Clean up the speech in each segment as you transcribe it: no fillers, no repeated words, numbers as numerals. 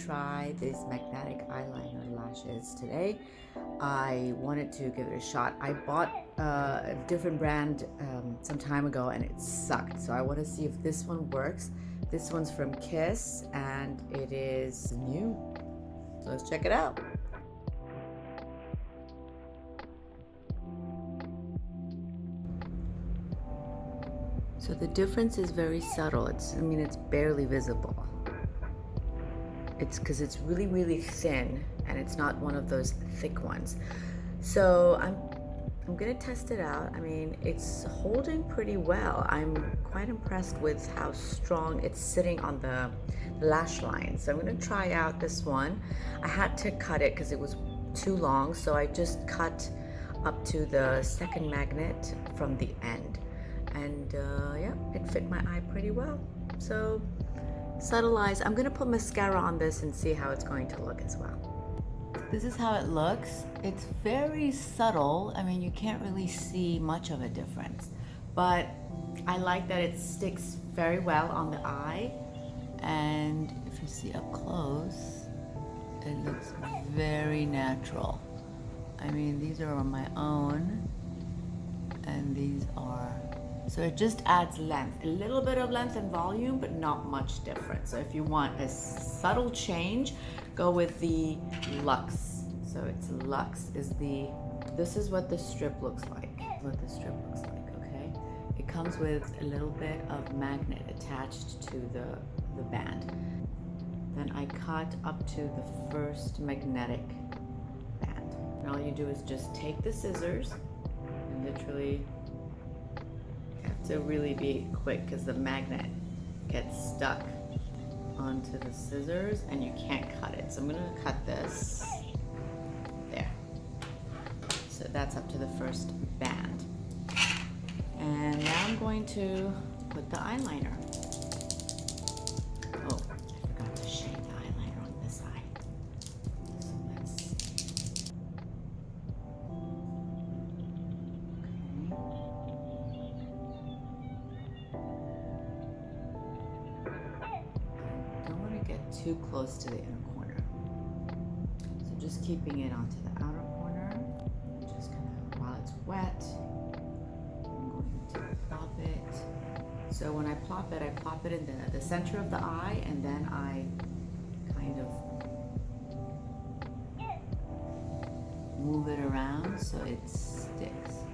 try these magnetic eyeliner lashes today. I wanted to give it a shot. I bought a different brand some time ago and it sucked. So I want to see if this one works. This one's from Kiss and it is new. So let's check it out. So the difference is very subtle. It's barely visible. It's because it's really, really thin and it's not one of those thick ones. So I'm gonna test it out. I mean, it's holding pretty well. I'm quite impressed with how strong it's sitting on the lash line. So I'm gonna try out this one. I had to cut it because it was too long, so I just cut up to the second magnet from the end. And yeah, it fit my eye pretty well. So subtle eyes. I'm gonna put mascara on this and see how it's going to look as well. This is how it looks. It's very subtle. I mean, you can't really see much of a difference, but I like that it sticks very well on the eye. And if you see up close, it looks very natural. I mean, these are on my own, and these are, so it just adds length, a little bit of length and volume, but not much difference. So if you want a subtle change, go with the Luxe. So it's Luxe this is what the strip looks like. Okay? It comes with a little bit of magnet attached to the band. Then I cut up to the first magnetic band. And all you do is just take the scissors and literally, you have to really be quick because the magnet gets stuck onto the scissors and you can't cut it. So I'm gonna cut this there. So that's up to the first band. And now I'm going to put the eyeliner. Oh, I forgot to shade the eyeliner on this eye. So let's see. Get too close to the inner corner. So just keeping it onto the outer corner. Just gonna, while it's wet, I'm going to plop it. So when I plop it in the center of the eye, and then I kind of move it around so it sticks.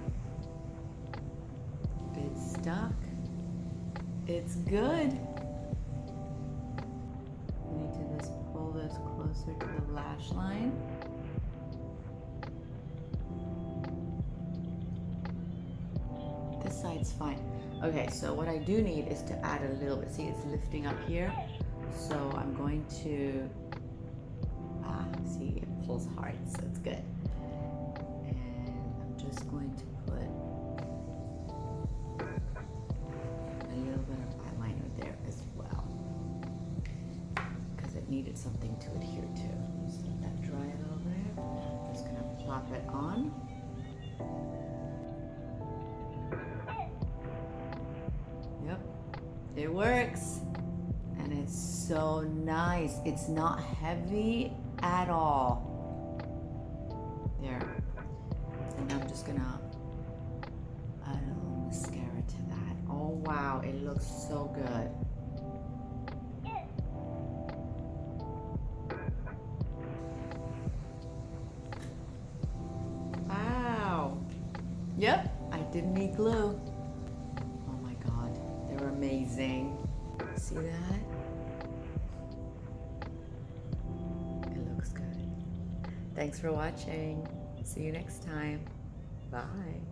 It's stuck. It's good. Pull this closer to the lash line. This side's fine. Okay, so what I do need is to add a little bit. See, it's lifting up here. So I'm going to, see, it pulls hard, so it's good. And I'm just going to put a little bit of eyeliner there as well. It needed something to adhere to. Just let that dry a little bit. I'm just gonna plop it on. Yep, it works. And it's so nice. It's not heavy at all. There. And I'm just gonna add a little mascara to that. Oh wow, it looks so good. Yep, I didn't need glue. Oh my God, they're amazing. See that? It looks good. Thanks for watching. See you next time. Bye.